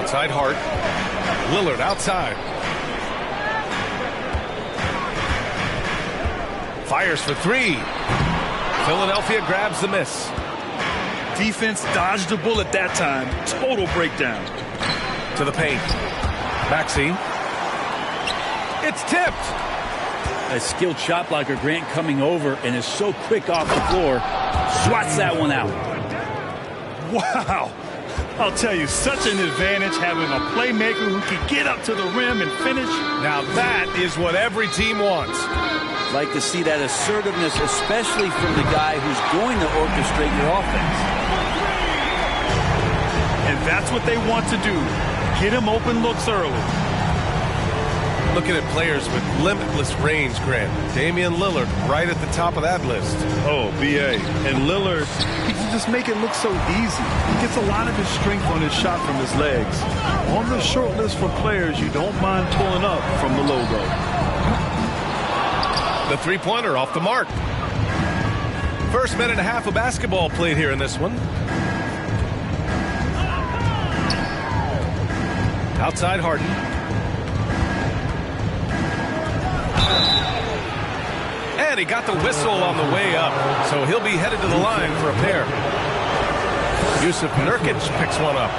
Outside Hart. Lillard outside. Fires for three. Philadelphia grabs the miss. Defense dodged a bullet that time. Total breakdown. To the paint. Maxey. It's tipped. A skilled shot blocker, Grant, coming over and is so quick off the floor. Swats that one out. Wow. I'll tell you, such an advantage having a playmaker who can get up to the rim and finish. Now that is what every team wants. Like to see that assertiveness, especially from the guy who's going to orchestrate your offense. And that's what they want to do. Get him open looks early. Looking at players with limitless range, Grant. Damian Lillard right at the top of that list. Oh, B.A. And Lillard, he can just make it look so easy. He gets a lot of his strength on his shot from his legs. On the short list for players you don't mind pulling up from the logo. The three-pointer off the mark. First minute and a half of basketball played here in this one. Outside Harden. And he got the whistle on the way up, so he'll be headed to the line for a pair. Yusuf Nurkic picks one up.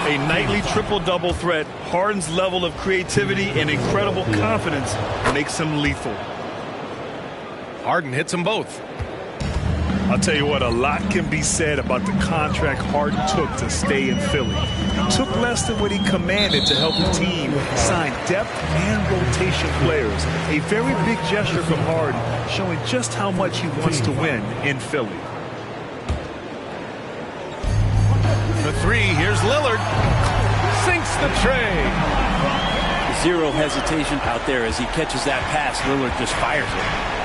A nightly triple-double threat. Harden's level of creativity and incredible confidence makes him lethal. Harden hits them both. I'll tell you what, a lot can be said about the contract Harden took to stay in Philly. He took less than what he commanded to help the team sign depth and rotation players. A very big gesture from Harden, showing just how much he wants to win in Philly. The three, here's Lillard. Sinks the tray. Zero hesitation out there as he catches that pass. Lillard just fires it.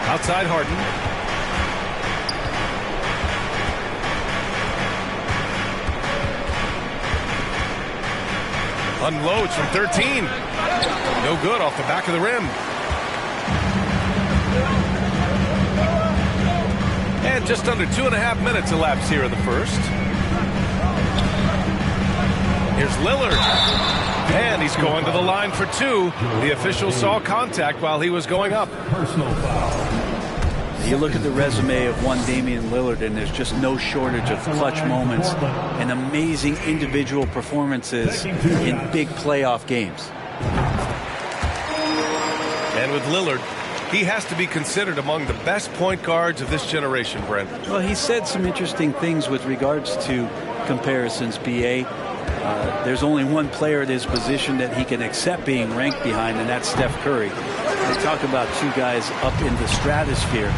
Outside Harden. Unloads from 13. No good off the back of the rim. And just under 2.5 minutes elapsed here in the first. Here's Lillard. And he's going to the line for two. The official saw contact while he was going up. Personal foul. You look at the resume of one Damian Lillard, and there's just no shortage of clutch moments and amazing individual performances in big playoff games. And with Lillard, he has to be considered among the best point guards of this generation, Brent. Well, he said some interesting things with regards to comparisons, B.A. There's only one player at his position that he can accept being ranked behind, and that's Steph Curry. They talk about two guys up in the stratosphere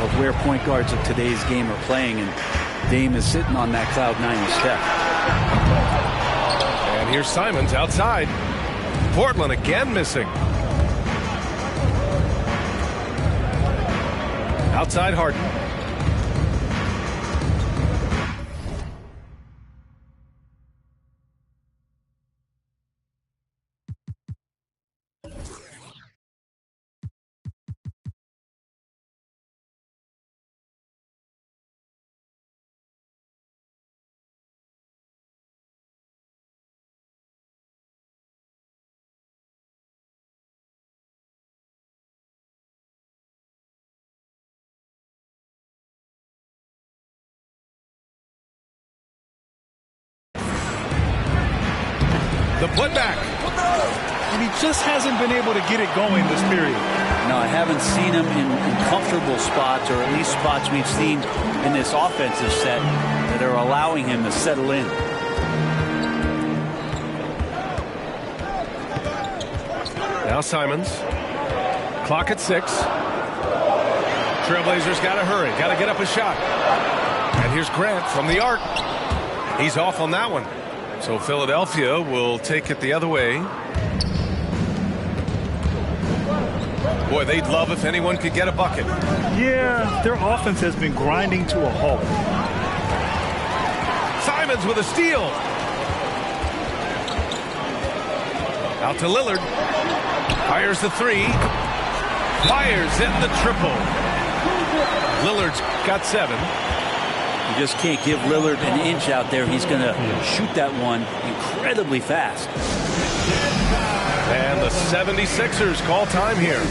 of where point guards of today's game are playing, and Dame is sitting on that cloud nine with Steph. And here's Simons outside. Portland again missing. Outside Harden. The putback. And he just hasn't been able to get it going this period. No, I haven't seen him in comfortable spots, or at least spots we've seen in this offensive set that are allowing him to settle in. Now Simons. Clock at 6. Trailblazers got to hurry. Got to get up a shot. And here's Grant from the arc. He's off on that one. So Philadelphia will take it the other way. Boy, they'd love if anyone could get a bucket. Yeah, their offense has been grinding to a halt. Simons with a steal. Out to Lillard. Fires the three. Fires in the triple. Lillard's got 7. You just can't give Lillard an inch out there. He's going to shoot that one incredibly fast. And the 76ers call time here.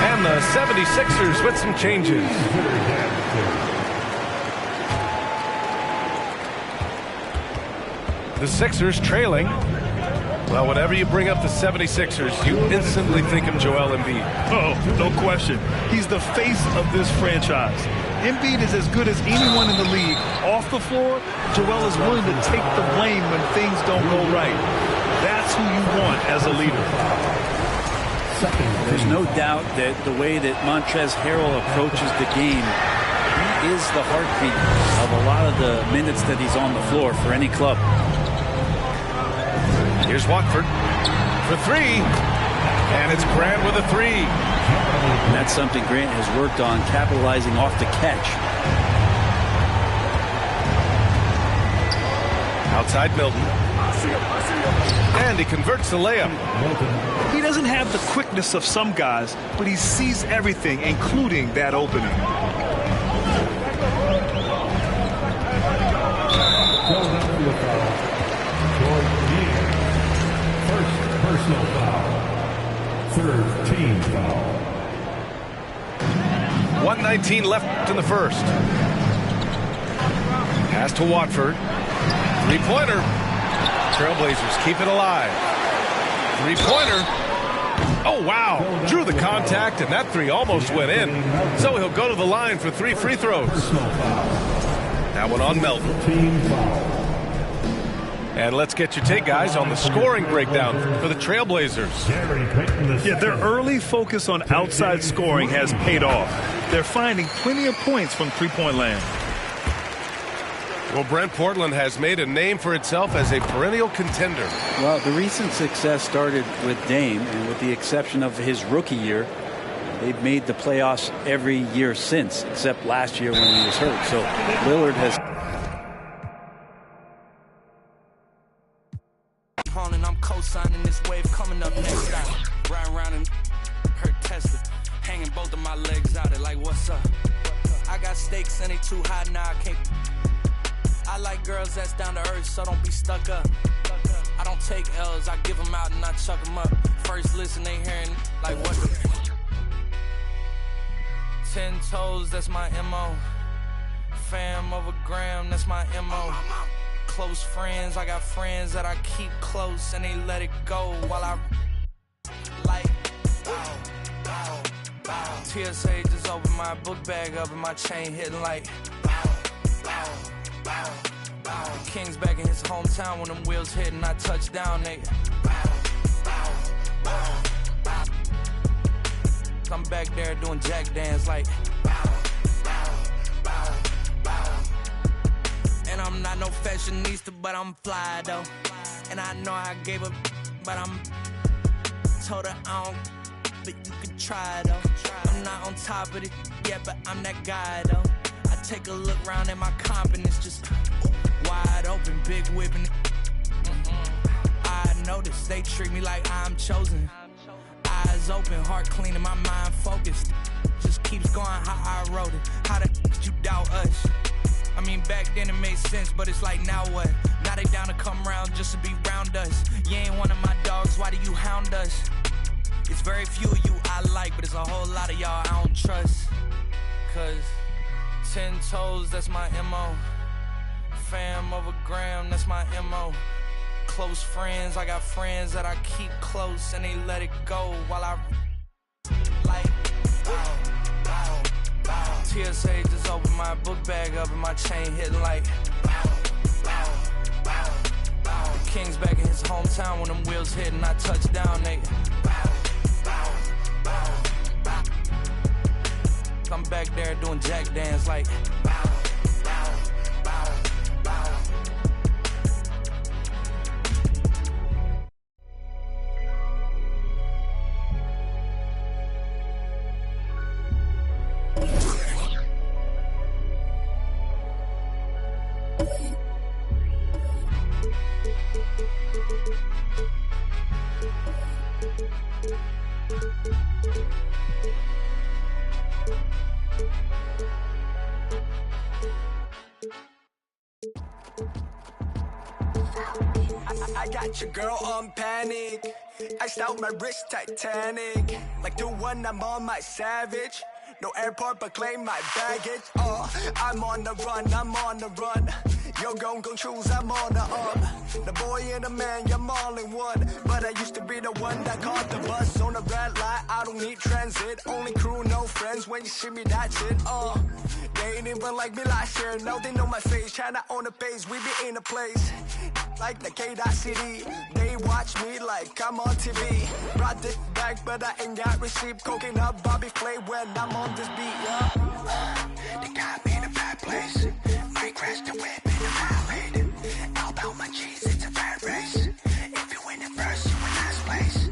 And the 76ers with some changes. The Sixers trailing. Well, whenever you bring up the 76ers, you instantly think of Joel Embiid. Oh, no question. He's the face of this franchise. Embiid is as good as anyone in the league. Off the floor, Joel is willing to take the blame when things don't go right. That's who you want as a leader. There's no doubt that the way that Montrezl Harrell approaches the game, he is the heartbeat of a lot of the minutes that he's on the floor for any club. Here's Watford for three, and it's Grant with a three. And that's something Grant has worked on, capitalizing off the catch. Outside Milton. And he converts the layup. He doesn't have the quickness of some guys, but he sees everything, including that opening. First personal foul. Third team foul. 1:19 left in the first. Pass to Watford. Three-pointer. Trailblazers keep it alive. Three-pointer. Oh, wow. Drew the contact, and that three almost went in. So he'll go to the line for 3 free throws. That one on Melton. And let's get your take, guys, on the scoring breakdown for the Trailblazers. Yeah, their early focus on outside scoring has paid off. They're finding plenty of points from three-point land. Well, Brent, Portland has made a name for itself as a perennial contender. Well, the recent success started with Dame, and with the exception of his rookie year, they've made the playoffs every year since, except last year when he was hurt. So Lillard has... I'm co-signing this wave coming up next time. Riding around and hurt Tesla. Hanging both of my legs out it like, what's up? I got stakes and they too high now, I can't... I like girls that's down to earth, so don't be stuck up. I don't take L's, I give them out and I chuck them up. First listen, they hearing like what the... 10 toes, that's my MO. Fam over gram, that's my MO. Close friends, I got friends that I keep close and they let it go while I like TSA just opened my book bag up and my chain hitting like the King's back in his hometown when them wheels hit and I touch down, they I'm back there doing jack dance like and I'm not no fashionista, but I'm fly though. And I know I gave up, but I'm told her I don't, but you can try though. I'm not on top of it yet, but I'm that guy though. I take a look around at my confidence, just wide open, big whipping. I notice they treat me like I'm chosen. Eyes open, heart clean, and my mind focused. Just keeps going how I wrote it. How the you doubt us? I mean, back then it made sense, but it's like, now what? Now they down to come round just to be round us. You ain't one of my dogs, why do you hound us? It's very few of you I like, but it's a whole lot of y'all I don't trust. Cause 10 toes, that's my MO. Fam over gram, that's my MO. Close friends, I got friends that I keep close and they let it go while I like TSA just opened my book bag up and my chain hitting like the King's back in his hometown when them wheels hit and I touch down, they I'm back there doing jack dance like I got your girl on panic. Iced out my wrist Titanic. Like the one I'm on my Savage. No airport but claim my baggage. I'm on the run, I'm on the run. Yo, gon' choose, I'm on the up. The boy and the man, I'm all in one. But I used to be the one that caught the bus on the red light. I don't need transit, only crew, no friends. When you see me, that's it. They ain't even like me last year. Now they know my face. China on the page, we be in a place like the K.City. They watch me like I'm on TV. Brought this back, but I ain't got receipt. Coking up Bobby Flay when I'm on this beat, yeah. They got me in a bad place. Might crash the whip in the ride. All about my cheese, it's a bad race. If you win it first, you in last place.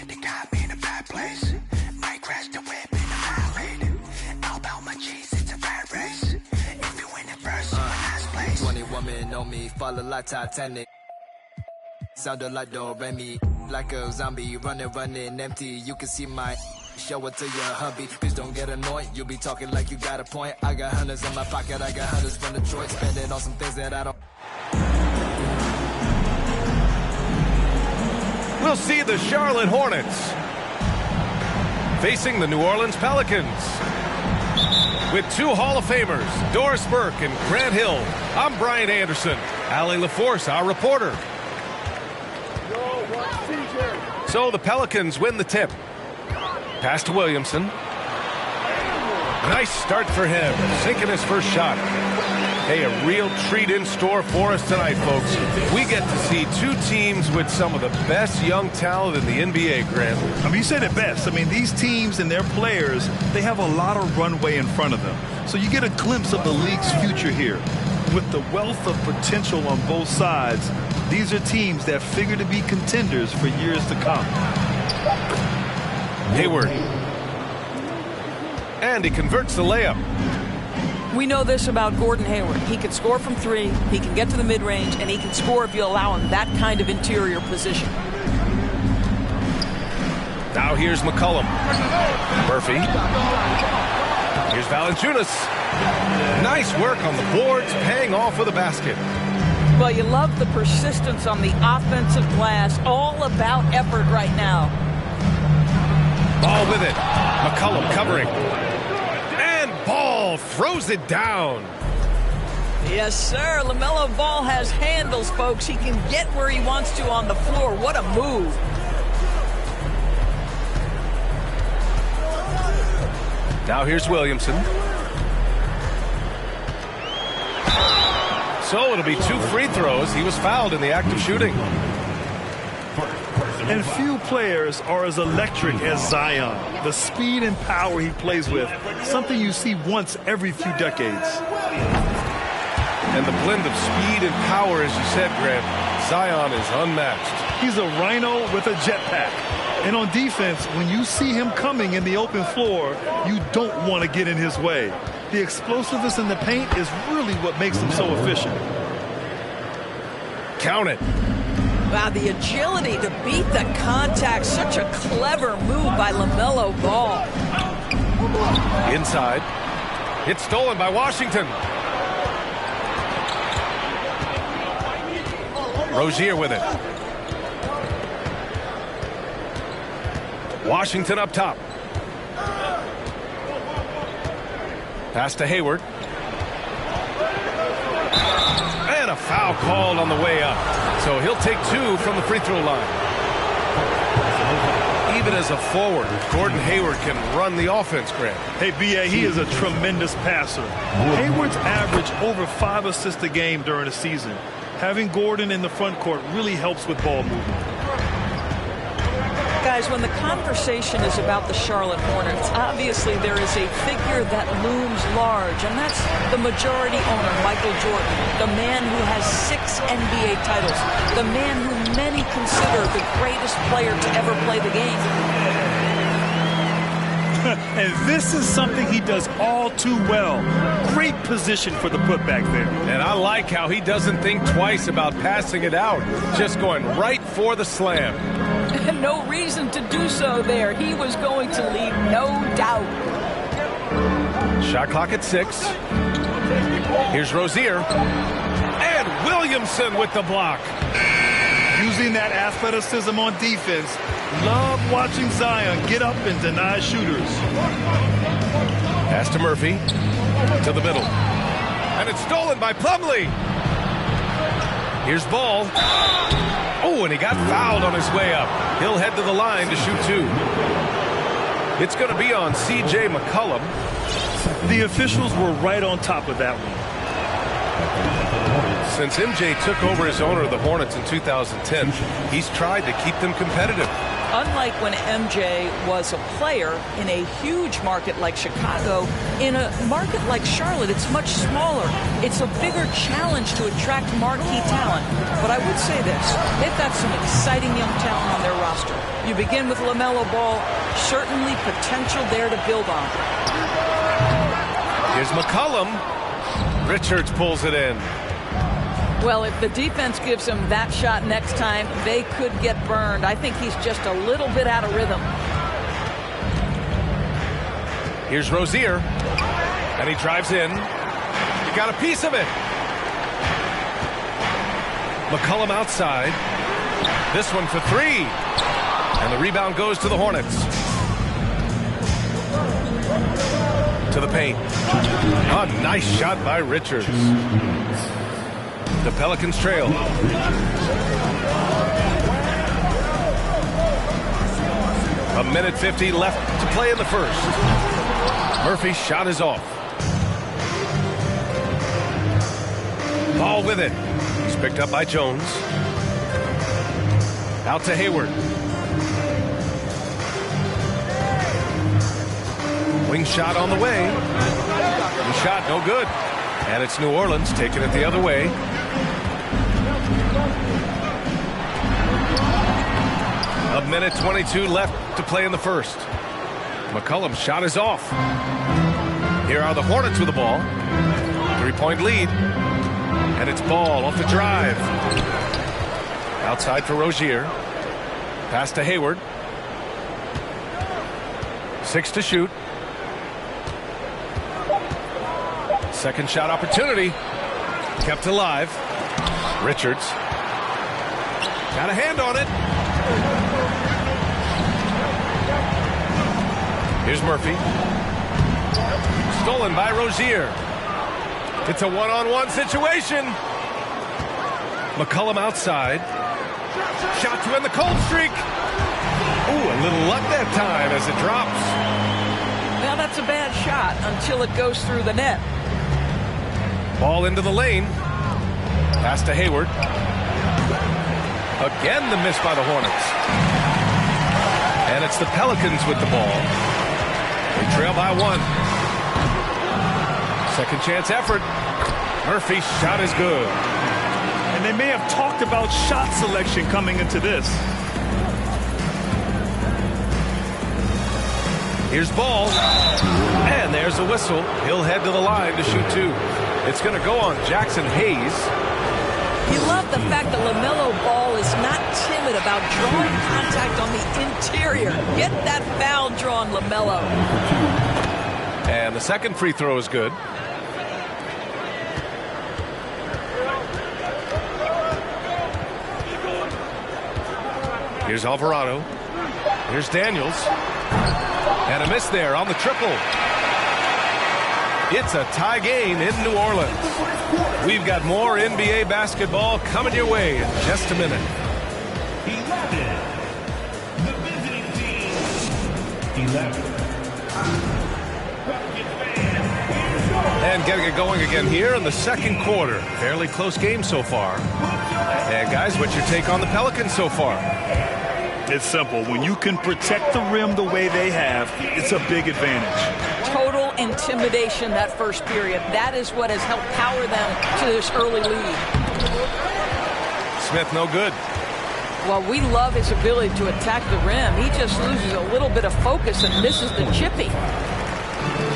They got me in a bad place. Might crash the whip in the ride. All about my cheese, it's a bad race. If you win it first, you in last place. 20 women on me, follow like Titanic. Sounded like Do-Re-Mi, like a zombie, running empty. You can see my show it to your hubby. Please don't get annoyed, you be talking like you got a point. I got hundreds in my pocket, I got hundreds from Detroit. Spend it on some things that I don't. We'll see the Charlotte Hornets facing the New Orleans Pelicans. With two Hall of Famers, Doris Burke and Grant Hill, I'm Brian Anderson. Allie LaForce, our reporter. So the Pelicans win the tip. Pass to Williamson. Nice start for him, sinking his first shot. Hey, a real treat in store for us tonight, folks. We get to see two teams with some of the best young talent in the NBA, Grant. I mean, you said it best. I mean, these teams and their players, they have a lot of runway in front of them. So you get a glimpse of the league's future here. With the wealth of potential on both sides, these are teams that figure to be contenders for years to come. Hayward. And he converts the layup. We know this about Gordon Hayward. He can score from three, he can get to the mid-range, and he can score if you allow him that kind of interior position. Now here's McCollum. Murphy. Here's Valanciunas. Nice work on the boards, paying off with a basket. Well, you love the persistence on the offensive glass. All about effort right now. Ball with it. McCollum covering. And Ball throws it down. Yes, sir. LaMelo Ball has handles, folks. He can get where he wants to on the floor. What a move. Now here's Williamson. So it'll be 2 free throws. He was fouled in the act of shooting. And few players are as electric as Zion. The speed and power he plays with, something you see once every few decades. And the blend of speed and power, as you said, Grant, Zion is unmatched. He's a rhino with a jetpack. And on defense, when you see him coming in the open floor, you don't want to get in his way. The explosiveness in the paint is really what makes him so efficient. Count it. Wow, the agility to beat the contact. Such a clever move by LaMelo Ball. Inside. It's stolen by Washington. Rozier with it. Washington up top. Pass to Hayward. And a foul called on the way up. So he'll take 2 from the free throw line. Even as a forward, Gordon Hayward can run the offense, Grant. Hey, B.A., he is a tremendous passer. Hayward's averaged over 5 assists a game during the season. Having Gordon in the front court really helps with ball movement. Guys, when the conversation is about the Charlotte Hornets, obviously there is a figure that looms large, and that's the majority owner, Michael Jordan, the man who has 6 NBA titles, the man who many consider the greatest player to ever play the game. And this is something he does all too well. Great position for the putback there. And I like how he doesn't think twice about passing it out. Just going right for the slam. No reason to do so there. He was going to leave no doubt. Shot clock at 6. Here's Rozier. And Williamson with the block. Using that athleticism on defense. Love watching Zion get up and deny shooters. Pass to Murphy. To the middle. And it's stolen by Plumlee. Here's Ball. Oh, and he got fouled on his way up. He'll head to the line to shoot 2. It's going to be on C.J. McCollum. The officials were right on top of that one. Since MJ took over as owner of the Hornets in 2010, he's tried to keep them competitive. Unlike when MJ was a player in a huge market like Chicago, in a market like Charlotte, it's much smaller. It's a bigger challenge to attract marquee talent. But I would say this, they've got some exciting young talent on their roster. You begin with LaMelo Ball, certainly potential there to build on. Here's McCollum. Richards pulls it in. Well, if the defense gives him that shot next time, they could get burned. I think he's just a little bit out of rhythm. Here's Rozier. And he drives in. He got a piece of it. McCollum outside. This one for 3. And the rebound goes to the Hornets. To the paint. A nice shot by Richards. The Pelicans trail. A minute 50 left to play in the first. Murphy's shot is off. Ball with it. He's picked up by Jones. Out to Hayward. Wing shot on the way. The shot no good. And it's New Orleans taking it the other way. A minute 22 left to play in the first. McCollum's shot is off. Here are the Hornets with the ball. 3-point lead. And it's Ball off the drive. Outside for Rozier. Pass to Hayward. 6 to shoot. Second shot opportunity. Kept alive. Richards. Got a hand on it. Here's Murphy. Stolen by Rozier. It's a one-on-one situation. McCollum outside. Shot to end the cold streak. Ooh, a little luck that time as it drops. Now that's a bad shot until it goes through the net. Ball into the lane. Pass to Hayward. Again the miss by the Hornets. And it's the Pelicans with the ball. They trail by 1. Second chance effort. Murphy's shot is good. And they may have talked about shot selection coming into this. Here's Ball. And there's the whistle. He'll head to the line to shoot 2. It's going to go on Jackson Hayes. You love the fact that LaMelo Ball is not timid about drawing contact on the interior. Get that foul drawn, LaMelo. And the second free throw is good. Here's Alvarado. Here's Daniels. And a miss there on the triple. It's a tie game in New Orleans. We've got more NBA basketball coming your way in just a minute. 11. The visiting team. 11. And getting it going again here in the second quarter. Fairly close game so far. And guys, what's your take on the Pelicans so far? It's simple. When you can protect the rim the way they have, it's a big advantage. Total intimidation that first period. That is what has helped power them to this early lead. Smith no good. Well, we love his ability to attack the rim. He just loses a little bit of focus and misses the chippy.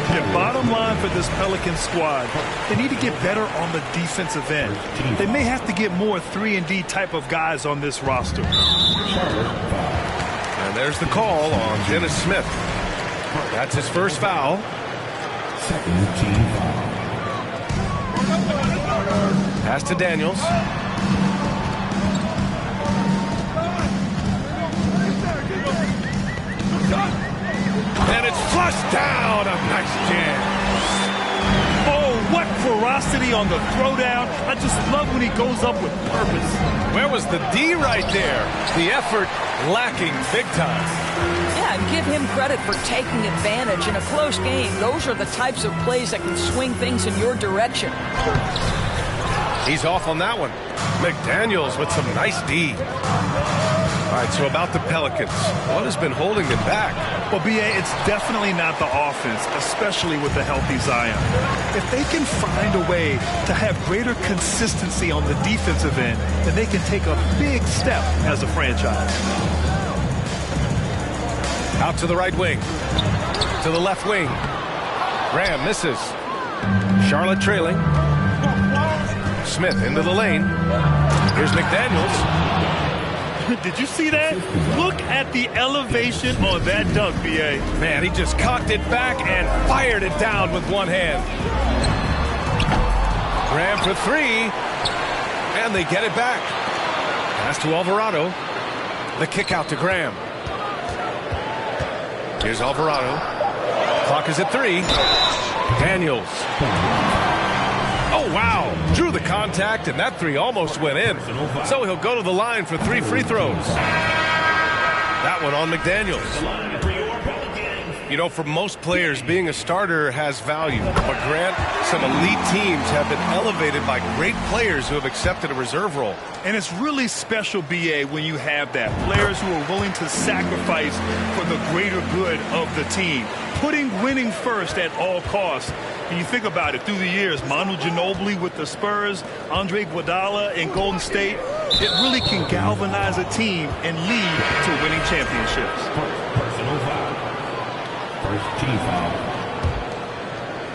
Yeah, bottom line for this Pelican squad, they need to get better on the defensive end. They may have to get more 3-and-D type of guys on this roster. And there's the call on Dennis Smith. That's his first foul. Second team foul. Pass to Daniels. And it's flushed down. A nice jam. Oh, what ferocity on the throwdown. I just love when he goes up with purpose. Where was the D right there? The effort lacking big time. Yeah, and give him credit for taking advantage in a close game. Those are the types of plays that can swing things in your direction. He's off on that one. McDaniels with some nice D. All right, so about the Pelicans, what has been holding them back? Well, B.A., it's definitely not the offense, especially with the healthy Zion. If they can find a way to have greater consistency on the defensive end, then they can take a big step as a franchise. Out to the right wing. To the left wing. Graham misses. Charlotte trailing. Smith into the lane. Here's McDaniels. Did you see that? Look at the elevation on that dunk, B.A. Man, he just cocked it back and fired it down with one hand. Graham for three. And they get it back. Pass to Alvarado. The kick out to Graham. Here's Alvarado. Clock is at 3. Daniels. Oh, wow. Drew the contact, and that three almost went in. So he'll go to the line for 3 free throws. That one on McDaniels. You know, for most players, being a starter has value. But, Grant, some elite teams have been elevated by great players who have accepted a reserve role. And it's really special, B.A., when you have that. Players who are willing to sacrifice for the greater good of the team. Putting winning first at all costs. And you think about it, through the years, Manu Ginobili with the Spurs, Andre Iguodala in Golden State, it really can galvanize a team and lead to winning championships. Personal foul. First team foul.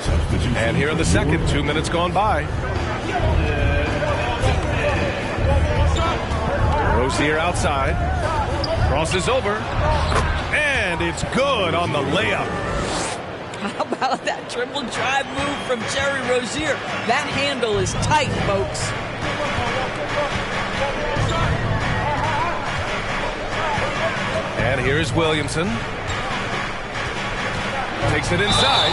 Substitution. And here in the second, 2 minutes gone by. Rozier outside. Crosses over. And it's good on the layup. How about that triple drive move from Terry Rozier? That handle is tight, folks. And here's Williamson. Takes it inside.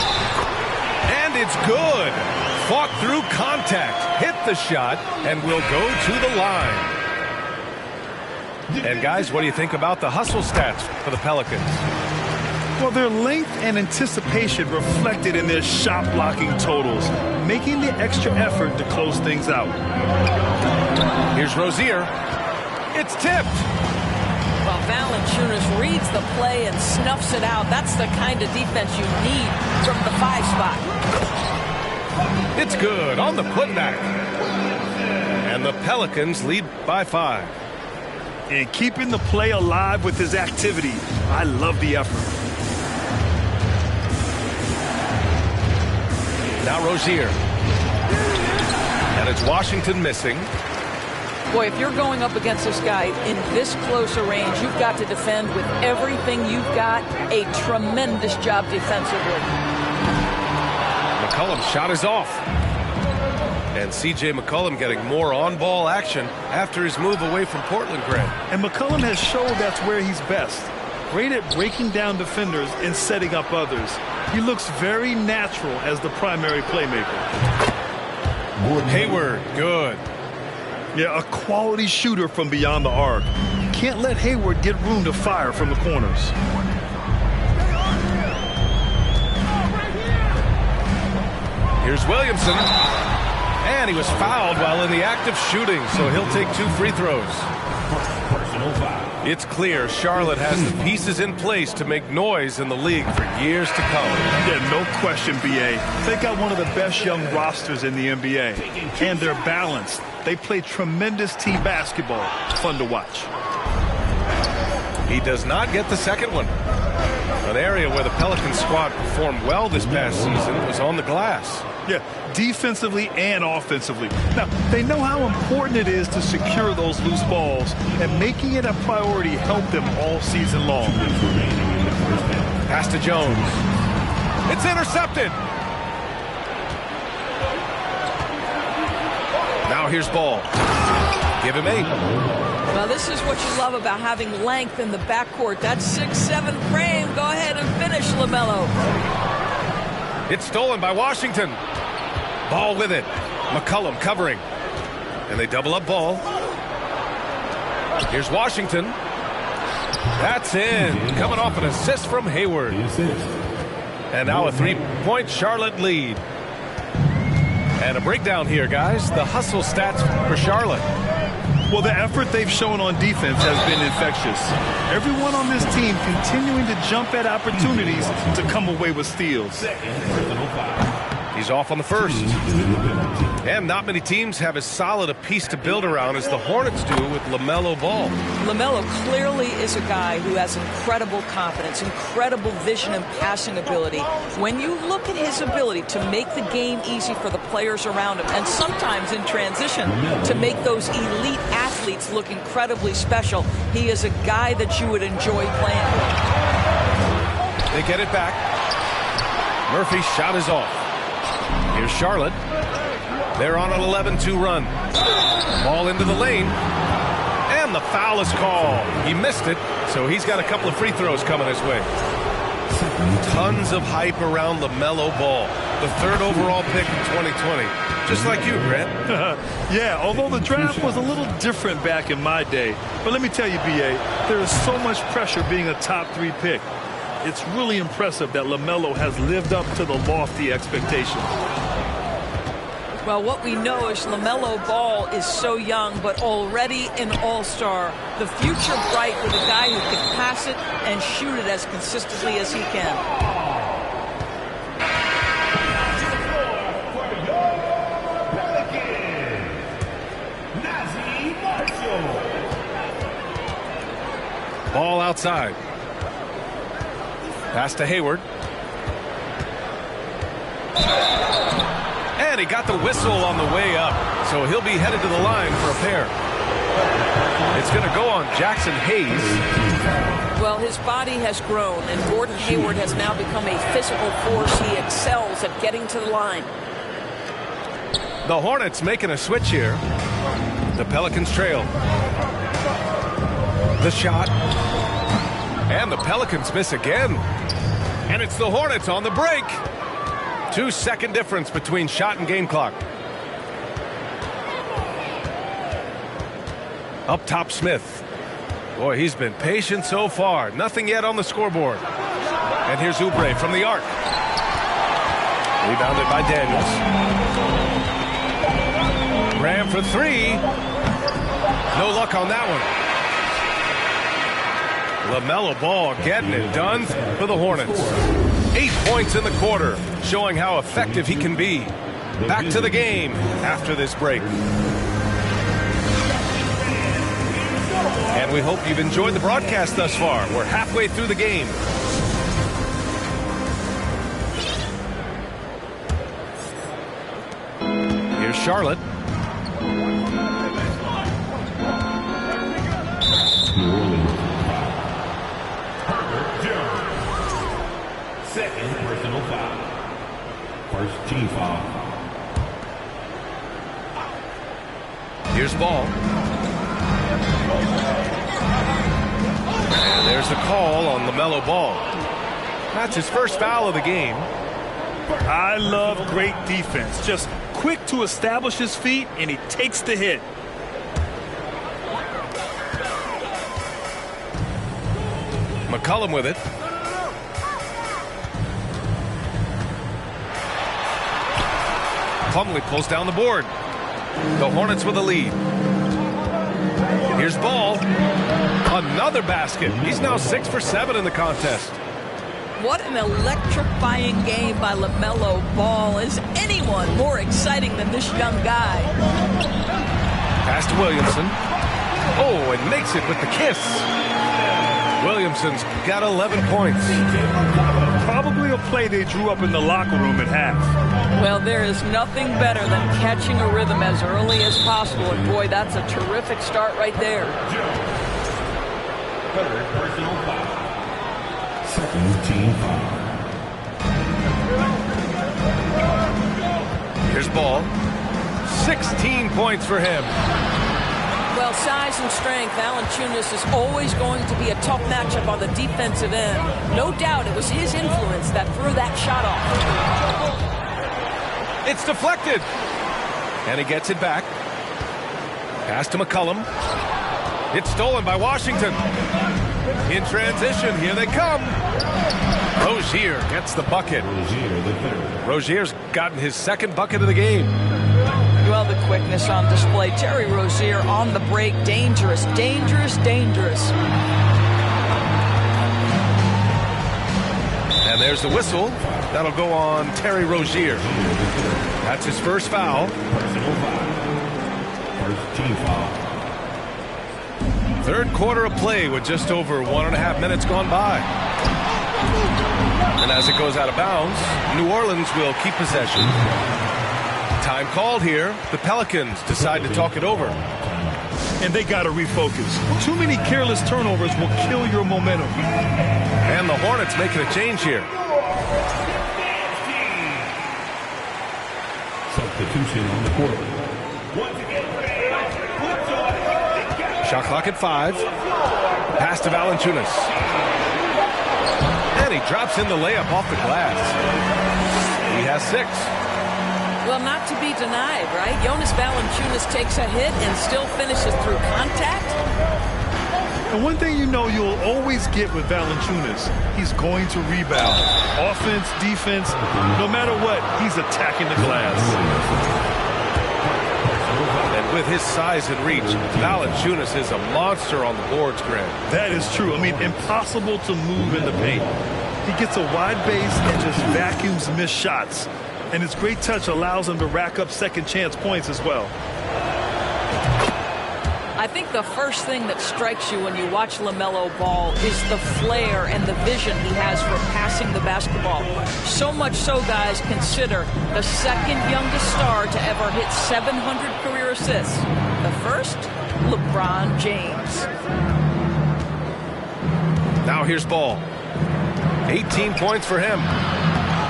And it's good. Fought through contact. Hit the shot and will go to the line. And guys, what do you think about the hustle stats for the Pelicans? Well, their length and anticipation reflected in their shot blocking totals, making the extra effort to close things out. Here's Rozier. It's tipped. Well, Valanciunas reads the play and snuffs it out. That's the kind of defense you need from the 5 spot. It's good on the putback. And the Pelicans lead by 5. And keeping the play alive with his activity. I love the effort. Now Rozier. And it's Washington missing. Boy, if you're going up against this guy in this close a range, you've got to defend with everything you've got. A tremendous job defensively. McCollum's shot is off. And C.J. McCollum getting more on-ball action after his move away from Portland, Grant. And McCollum has shown that's where he's best. Great at breaking down defenders and setting up others. He looks very natural as the primary playmaker. Hayward, good. Yeah, a quality shooter from beyond the arc. Can't let Hayward get room to fire from the corners. Here's Williamson. And he was fouled while in the act of shooting, so he'll take 2 free throws. Personal foul. It's clear Charlotte has the pieces in place to make noise in the league for years to come. Yeah, no question, B.A. They got one of the best young rosters in the NBA. And they're balanced. They play tremendous team basketball. Fun to watch. He does not get the second one. An area where the Pelicans squad performed well this past season was on the glass. Yeah, defensively and offensively. Now, they know how important it is to secure those loose balls, and making it a priority helped them all season long. Pass to Jones. It's intercepted. Now here's Ball. Give him 8. Well, this is what you love about having length in the backcourt. That 6'7" frame. Go ahead and finish, LaMelo. It's stolen by Washington. Ball with it. McCollum covering. And they double up Ball. Here's Washington. That's in. Coming off an assist from Hayward. And now a 3-point Charlotte lead. And a breakdown here, guys. The hustle stats for Charlotte. Well, the effort they've shown on defense has been infectious. Everyone on this team continuing to jump at opportunities to come away with steals. He's off on the first. And not many teams have as solid a piece to build around as the Hornets do with LaMelo Ball. LaMelo clearly is a guy who has incredible confidence, incredible vision and passing ability. When you look at his ability to make the game easy for the players around him, and sometimes in transition to make those elite athletes look incredibly special, he is a guy that you would enjoy playing with. They get it back. Murphy's shot is off. Here's Charlotte. They're on an 11-2 run. Ball into the lane. And the foul is called. He missed it, so he's got a couple of free throws coming his way. Tons of hype around LaMelo Ball, the 3rd overall pick in 2020. Just like you, Grant. Yeah, although the draft was a little different back in my day. But let me tell you, B.A., there is so much pressure being a top 3 pick. It's really impressive that LaMelo has lived up to the lofty expectations. Well, what we know is LaMelo Ball is so young, but already an all-star. The future bright with a guy who can pass it and shoot it as consistently as he can. Ball outside. Pass to Hayward. And he got the whistle on the way up, so he'll be headed to the line for a pair. It's going to go on Jackson Hayes. Well, his body has grown, and Gordon Hayward has now become a physical force. He excels at getting to the line. The Hornets making a switch here. The Pelicans trail. The shot. And the Pelicans miss again. And it's the Hornets on the break. 2-second difference between shot and game clock. Up top, Smith. Boy, he's been patient so far. Nothing yet on the scoreboard. And here's Oubre from the arc. Rebounded by Daniels. Graham for 3. No luck on that one. LaMelo Ball getting it done for the Hornets. 8 points in the quarter, showing how effective he can be. Back to the game after this break. And we hope you've enjoyed the broadcast thus far. We're halfway through the game. Here's Charlotte. Second personal foul. First team foul. Here's Ball. And there's the call on LaMelo Ball. That's his first foul of the game. I love great defense. Just quick to establish his feet, and he takes the hit. McCollum with it. Plumlee pulls down the board. The Hornets with a lead. Here's Ball. Another basket. He's now 6 for 7 in the contest. What an electrifying game by LaMelo Ball. Is anyone more exciting than this young guy? Pass to Williamson. Oh, and makes it with the kiss. Williamson's got 11 points. Probably a play they drew up in the locker room at half. Well, there is nothing better than catching a rhythm as early as possible. And boy, that's a terrific start right there. Third personal foul. Second team foul. Here's Ball. 16 points for him. Well, size and strength, Valanciunas is always going to be a tough matchup on the defensive end. No doubt it was his influence that threw that shot off. It's deflected. And he gets it back. Pass to McCollum. It's stolen by Washington. In transition, here they come. Rozier gets the bucket. Rozier's gotten his second bucket of the game. Well, the quickness on display. Terry Rozier on the break. Dangerous, dangerous, dangerous. And there's the whistle. That'll go on Terry Rozier. That's his first foul. Personal foul. First team foul. Third quarter of play with just over 1.5 minutes gone by. And as it goes out of bounds, New Orleans will keep possession. Time called here. The Pelicans decide to talk it over. And they got to refocus. Too many careless turnovers will kill your momentum. And the Hornets making a change here. Substitution on the court. Shot clock at 5. Pass to Valanciunas. And he drops in the layup off the glass. He has 6. Well, not to be denied, right? Jonas Valanciunas takes a hit and still finishes through contact. And one thing you know you'll always get with Valanciunas, he's going to rebound. Offense, defense, no matter what, he's attacking the glass. And with his size and reach, Valanciunas is a monster on the boards, Grant. That is true. I mean, impossible to move in the paint. He gets a wide base and just vacuums missed shots. And his great touch allows him to rack up second chance points as well. I think the first thing that strikes you when you watch LaMelo Ball is the flair and the vision he has for passing the basketball. So much so, guys, consider the second youngest star to ever hit 700 career assists. The first, LeBron James. Now here's Ball. 18 points for him.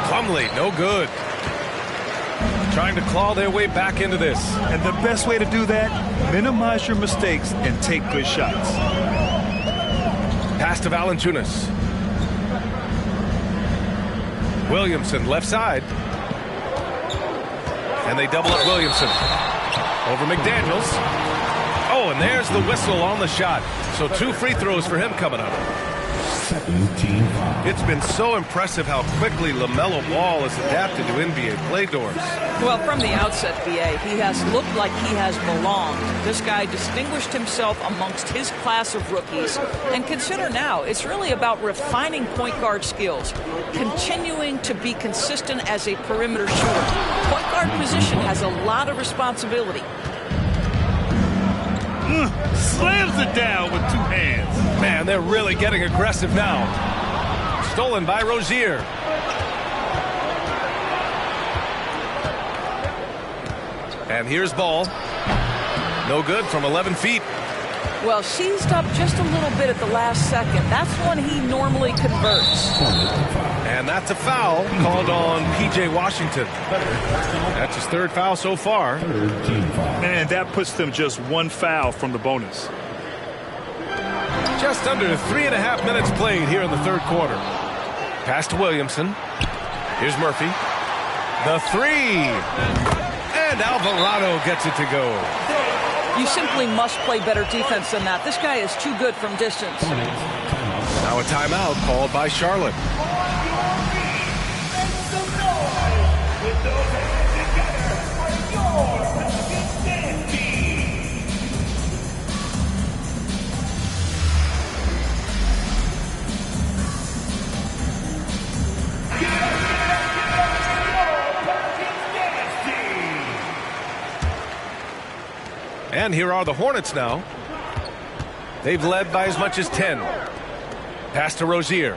Plumlee, no good. Trying to claw their way back into this. And the best way to do that, minimize your mistakes and take good shots. Pass to Valanciunas. Williamson left side. And they double up Williamson. Over McDaniels. Oh, and there's the whistle on the shot. So 2 free throws for him coming up. It's been so impressive how quickly LaMelo Ball has adapted to NBA play doors. Well, from the outset, B.A., he has looked like he has belonged. This guy distinguished himself amongst his class of rookies. And consider now, it's really about refining point guard skills, continuing to be consistent as a perimeter shooter. Point guard position has a lot of responsibility. Slams it down with 2 hands. Man, they're really getting aggressive now. Stolen by Rozier. And here's Ball. No good from 11 feet. Well, seized up just a little bit at the last second. That's when he normally converts. And that's a foul called on P.J. Washington. That's his 3rd foul so far. And that puts them just 1 foul from the bonus. Just under 3.5 minutes played here in the 3rd quarter. Pass to Williamson. Here's Murphy. The 3. And Alvarado gets it to go. You simply must play better defense than that. This guy is too good from distance. Now a timeout called by Charlotte. And here are the Hornets now. They've led by as much as 10. Pass to Rozier.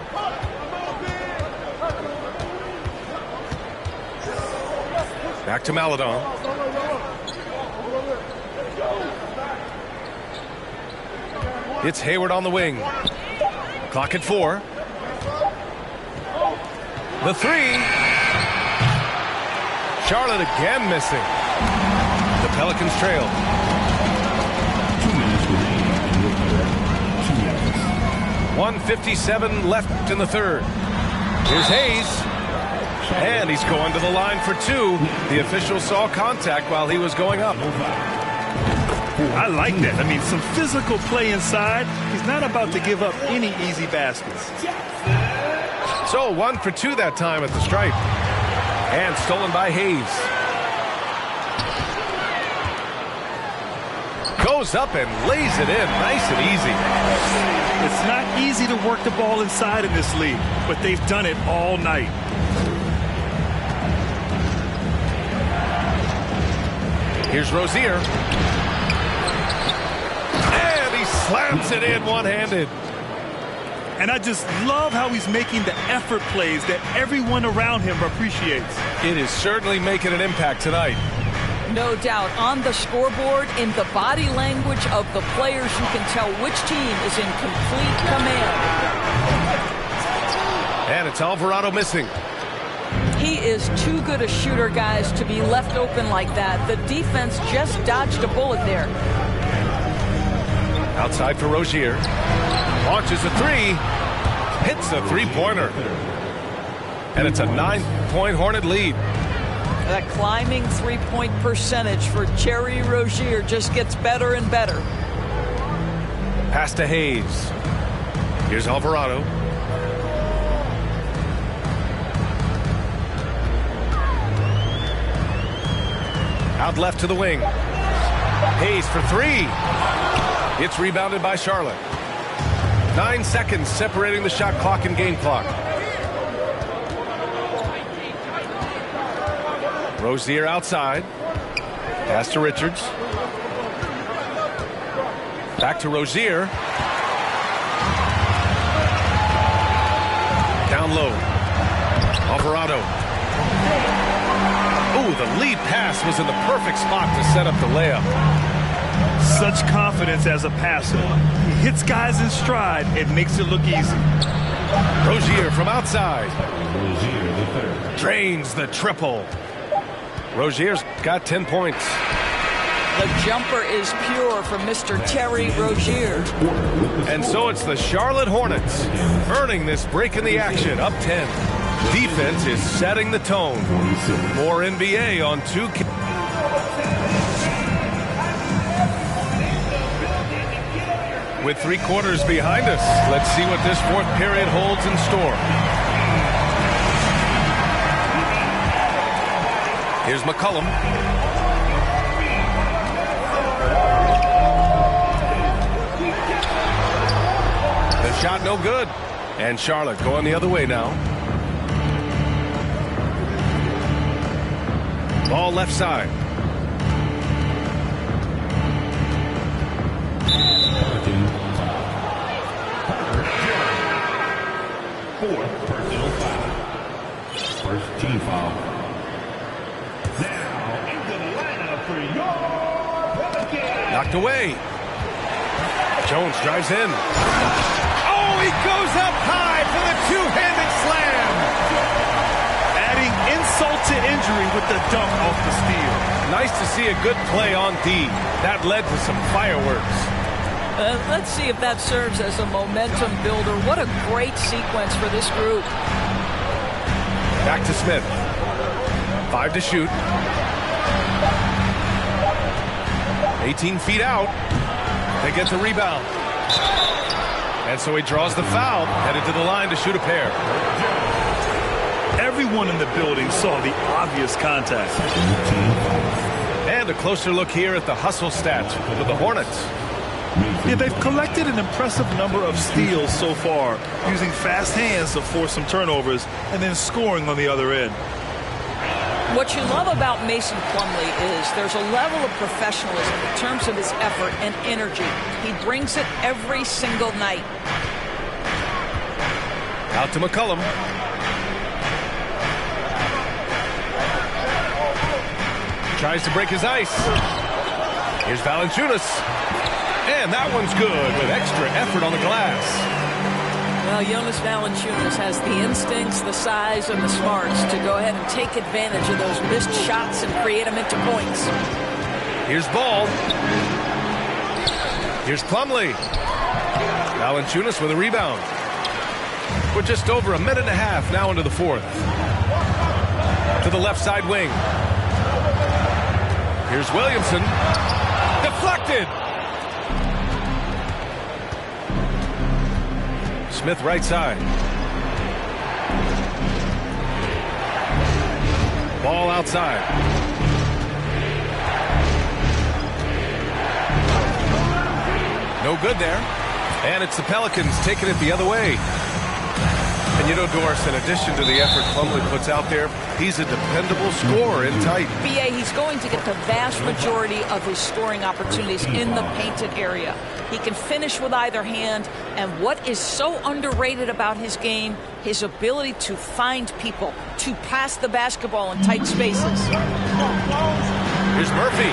Back to Maledon. It's Hayward on the wing. Clock at 4. The 3. Charlotte again missing. The Pelicans trail. 2 minutes remaining. 1:57 left in the third. Here's Hayes. And he's going to the line for 2. The official saw contact while he was going up. I like that. I mean, some physical play inside. He's not about to give up any easy baskets. So 1 for 2 that time at the stripe. And stolen by Hayes. Goes up and lays it in nice and easy. It's not easy to work the ball inside in this league, but they've done it all night. Here's Rozier. And he slams it in one-handed. And I just love how he's making the effort plays that everyone around him appreciates. It is certainly making an impact tonight. No doubt. On the scoreboard, in the body language of the players, you can tell which team is in complete command. And it's Alvarado missing. He is too good a shooter, guys, to be left open like that. The defense just dodged a bullet there. Outside for Rozier. Launches a 3. Hits a three-pointer. And it's a 9-point Hornet lead. That climbing three-point percentage for Terry Rozier just gets better and better. Pass to Hayes. Here's Alvarado. Out left to the wing. Hayes for 3. It's rebounded by Charlotte. 9 seconds separating the shot clock and game clock. Rozier outside. Pass to Richards. Back to Rozier. Down low. Alvarado. Ooh, the lead pass was in the perfect spot to set up the layup. Such confidence as a passer. He hits guys in stride and makes it look easy. Rozier from outside. Rozier, the third. Drains the triple. Rozier's got 10 points. The jumper is pure from Mr. Terry Rozier. And so it's the Charlotte Hornets earning this break in the action, up 10. Defense is setting the tone. More NBA on 2K. With 3 quarters behind us, let's see what this 4th period holds in store. Here's McCollum. The shot no good. And Charlotte going the other way now. Ball left side. Fourth personal foul. First team foul. Now into the lineup for your Pelicans. Knocked away. Jones drives in. Oh, he goes up high for the two-handed slam. Adding insult to injury with the dunk off the steal. Nice to see a good play on D. That led to some fireworks. Let's see if that serves as a momentum builder. What a great sequence for this group. Back to Smith. 5 to shoot. 18 feet out. They get the rebound. And so he draws the foul, headed to the line to shoot a pair. Everyone in the building saw the obvious contact. And a closer look here at the hustle stats for the Hornets. Yeah, they've collected an impressive number of steals so far, using fast hands to force some turnovers and then scoring on the other end. What you love about Mason Plumlee is there's a level of professionalism in terms of his effort and energy. He brings it every single night. Out to McCollum. Tries to break his ice. Here's Valanciunas. And that one's good with extra effort on the glass. Well, Jonas Valanciunas has the instincts, the size, and the smarts to go ahead and take advantage of those missed shots and create them into points. Here's Ball. Here's Plumlee. Valanciunas with a rebound. We're just over a minute and a half now into the fourth. To the left side wing. Here's Williamson. Deflected. Smith right side. Ball outside. No good there. And it's the Pelicans taking it the other way. And you know, Doris, in addition to the effort Plumlee puts out there, he's a dependable scorer in tight. B.A., he's going to get the vast majority of his scoring opportunities in the painted area. He can finish with either hand, and what is so underrated about his game, his ability to find people, to pass the basketball in tight spaces. Here's Murphy.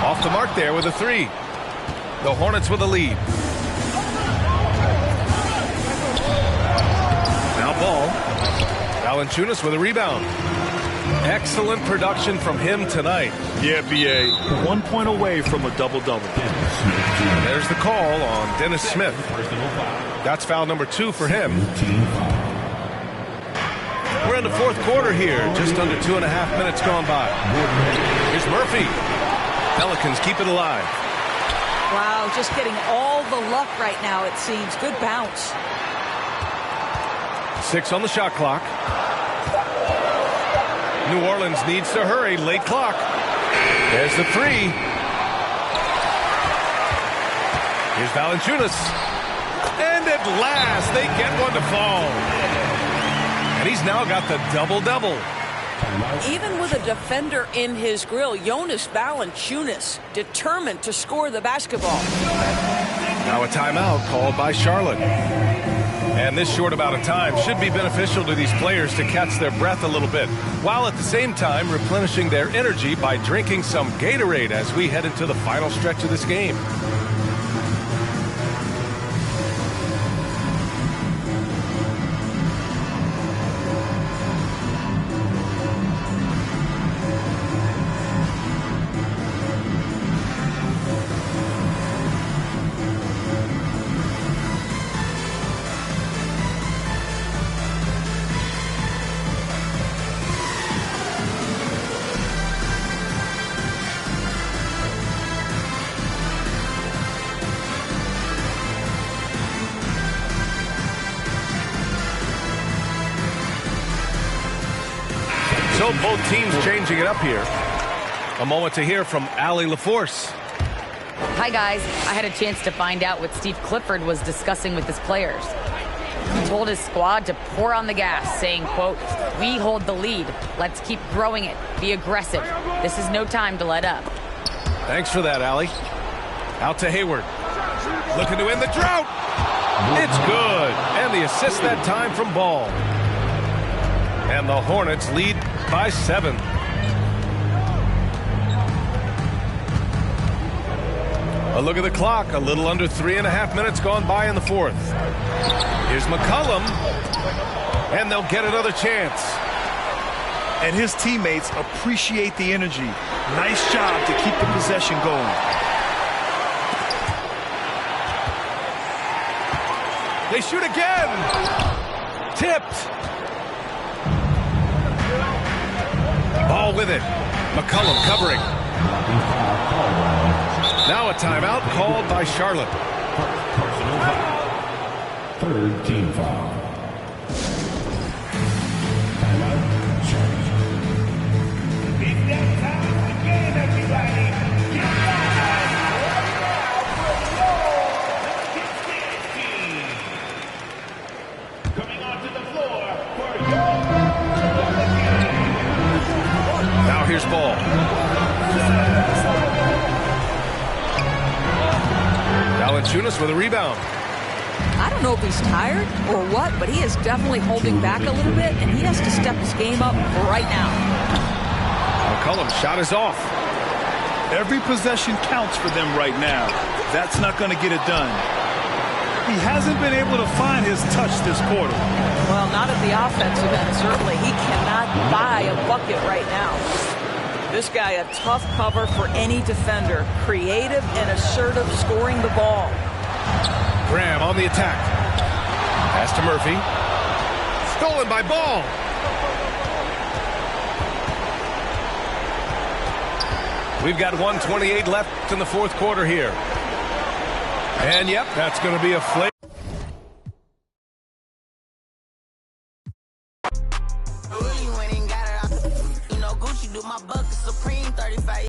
Off the mark there with a three. The Hornets with a lead. Now Ball. Valanciunas with a rebound. Excellent production from him tonight. Yeah, B.A. 1 point away from a double-double. There's the call on Dennis Smith. That's foul number 2 for him. We're in the fourth quarter here. Just under 2.5 minutes gone by. Here's Murphy. Pelicans keep it alive. Wow, just getting all the luck right now, it seems. Good bounce. 6 on the shot clock. New Orleans needs to hurry. Late clock. There's the three. Here's Valanciunas. And at last, they get one to fall. And he's now got the double-double. Even with a defender in his grill, Jonas Valanciunas determined to score the basketball. Now a timeout called by Charlotte. And this short amount of time should be beneficial to these players to catch their breath a little bit, while at the same time replenishing their energy by drinking some Gatorade as we head into the final stretch of this game. So both teams changing it up here. A moment to hear from Allie LaForce. Hi, guys. I had a chance to find out what Steve Clifford was discussing with his players. He told his squad to pour on the gas, saying, quote, "We hold the lead. Let's keep growing it. Be aggressive. This is no time to let up." Thanks for that, Allie. Out to Hayward. Looking to end the drought. It's good. And the assist that time from Ball. And the Hornets lead by 7. A look at the clock. A little under 3.5 minutes gone by in the fourth. Here's McCollum. And they'll get another chance. And his teammates appreciate the energy. Nice job to keep the possession going. They shoot again. Tipped. Ball with it. McCollum covering. Now a timeout called by Charlotte. Third team foul. Now here's Ball. Valanciunas with a rebound. I don't know if he's tired or what, but he is definitely holding back a little bit, and he has to step his game up right now. McCollum's shot is off. Every possession counts for them right now. That's not going to get it done. He hasn't been able to find his touch this quarter. Well, not at the offensive end, certainly. He cannot buy a bucket right now. This guy, a tough cover for any defender. Creative and assertive, scoring the ball. Graham on the attack. Pass to Murphy. Stolen by Ball. We've got 1:28 left in the fourth quarter here. And, yep, that's going to be a flavor. You ain't got it. You know Gucci do my bucket Supreme 35.